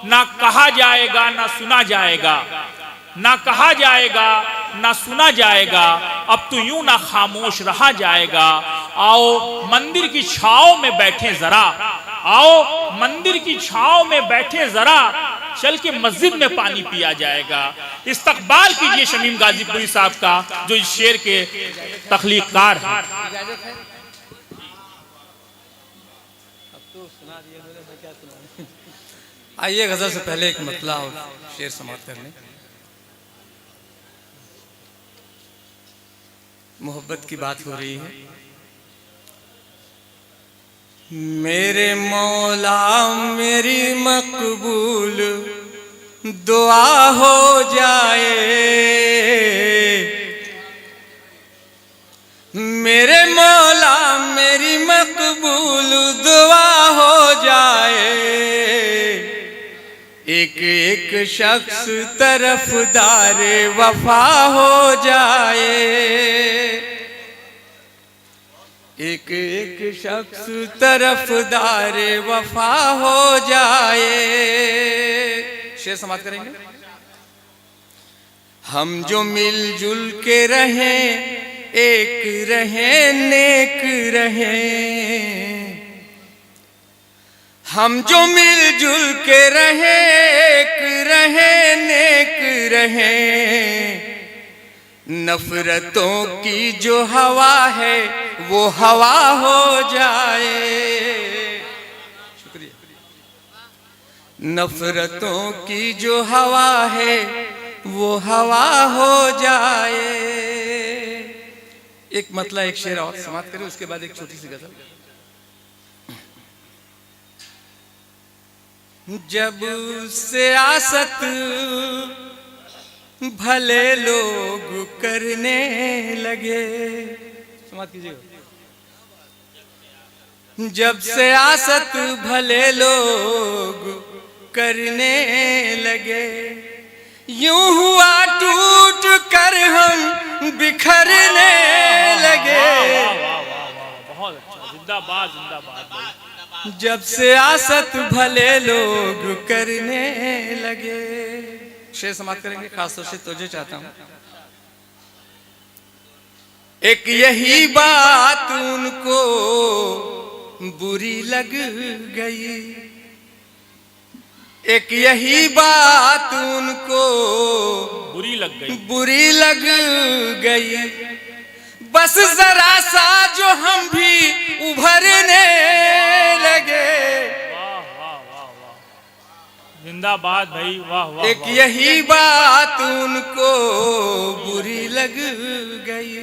ना कहा जाएगा ना सुना जाएगा, ना कहा जाएगा ना सुना जाएगा, अब तो यूं ना खामोश रहा जाएगा। आओ मंदिर की छांव में बैठे जरा, आओ मंदिर की छांव में बैठे जरा, चल के मस्जिद में पानी पिया जाएगा। इस्तकबाल कीजिए शमीम गाजीपुरी साहब का, जो इस शेर के तख्लीककार हैं। आइए गजल से पहले एक मतला और शेर समाप्त कर लें। मोहब्बत की बात हो रही है। मेरे मौला मेरी मकबूल दुआ हो जाए, मेरे मौला मेरी मकबूल दुआ हो जाए, एक एक शख्स तरफदार वफा हो जाए, एक एक शख्स तरफदार वफा हो जाए। शेर समाप्त करेंगे। हम जो मिलजुल के रहें, एक रहें, नेक रहें, हम जो मिलजुल के रहें, एक रहें, नेक रहें, नफरतों की जो हवा है वो हवा हो जाए। शुक्रिया। नफरतों की जो हवा है वो हवा हो जाए। एक मतला एक शेर और समाप्त करें, उसके बाद एक छोटी सी गजल। जब सियासत भले लोग करने लगे, समाप्त कीजिएगा। जब सियासत भले लोग करने लगे, यूं हुआ टूट कर हम बिखरने लगे। बहुत अच्छा, जिंदाबाद जिंदाबाद। जब सियासत भले लोग करने लगे। शेर समाप्त करेंगे, खासतौर से तोजह चाहता हूं। एक यही बात उनको बुरी लग गई, एक यही बात उनको बुरी लग गई, बुरी लग गई। बस जरा सा जो हम भी उभरने लगे। जिंदाबाद भाई, वाह वाह। एक यही बात उनको बुरी लग गई।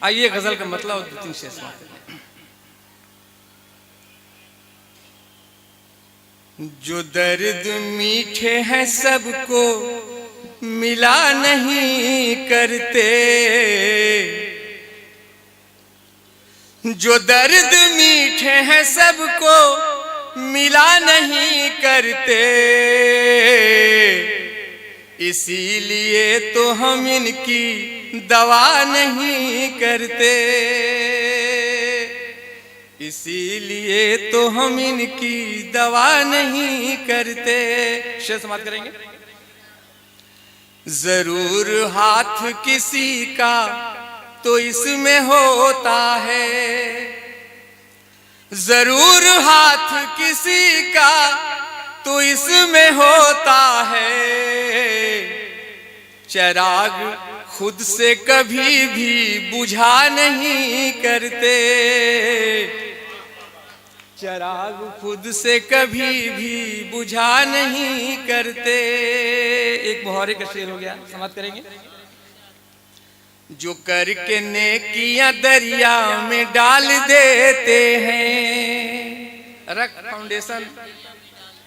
आइए गजल का मतलब और दो तीन शेर सुनाते हैं। जो दर्द मीठे हैं सबको मिला नहीं करते, जो दर्द मीठे हैं सबको मिला नहीं करते, इसीलिए तो हम इनकी दवा नहीं करते, इसीलिए तो हम इनकी दवा नहीं करते। शेर समाप्त करेंगे। जरूर हाथ किसी का तो इसमें होता है, जरूर हाथ किसी का तो इसमें होता है, चिराग खुद से कभी भी बुझा नहीं करते, चिराग खुद से कभी भी बुझा नहीं करते। एक मुहावरे का शेर हो गया, समाप्त करेंगे। जो करके नेकियां दरिया में डाल देते हैं। रख फाउंडेशन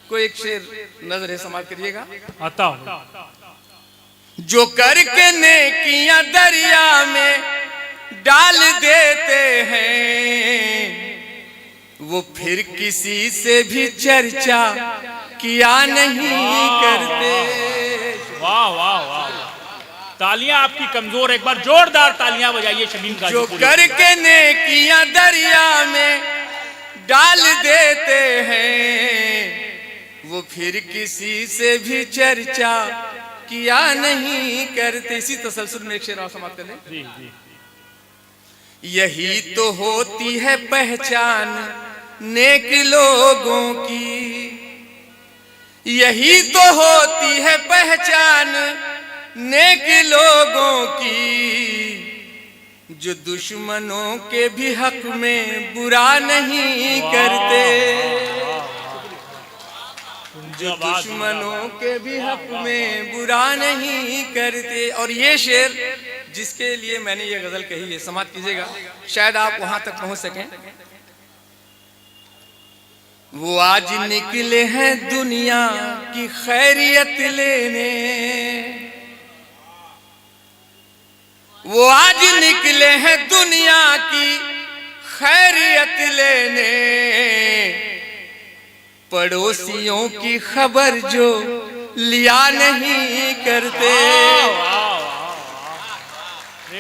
को एक शेर नजर है, समाप्त करिएगा। आता हूं। जो करके नेकियां दरिया में डाल देते हैं, वो फिर किसी से भी चर्चा किया नहीं करते। वाह वाह वाह, तालियां आपकी कमजोर, एक बार जोरदार तालियां बजाइए शमीम का। जो करके नेकियां दरिया में डाल देते हैं, वो फिर किसी से भी चर्चा किया नहीं करते। इसी तसलसल में एक शेर और समाप्त कर लें। जी जी। यही तो होती है पहचान नेक लोगों की, यही तो होती है पहचान नेक लोगों की, जो दुश्मनों के भी हक में बुरा नहीं करते, जो दुश्मनों के भी हक में बुरा नहीं करते। और ये शेर जिसके लिए मैंने ये गजल कही है, समाप्त कीजिएगा, शायद आप वहां तक पहुंच सकें। वो आज निकले हैं दुनिया की खैरियत लेने, वो आज निकले हैं दुनिया की खैरियत लेने, पड़ोसियों की खबर जो लिया नहीं करते।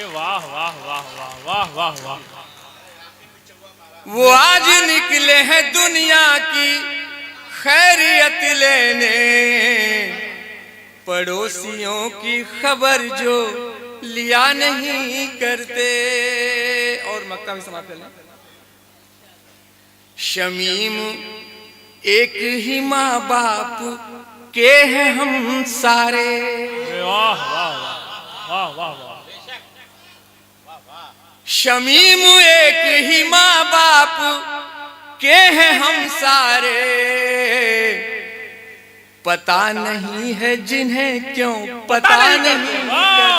वाह वाह वाह वाह वाह वाह वाह। वो आज निकले हैं दुनिया की खैरियत लेने, पड़ोसियों की खबर जो लिया नहीं करते। और मक्ता भी समाप्त कर लें। शमीम एक ही माँ बाप के हैं हम सारे, वाह वाह वाह वाह वाह। शमीम एक ही माँ बाप के हैं हम सारे, पता नहीं है जिन्हें क्यों पता नहीं।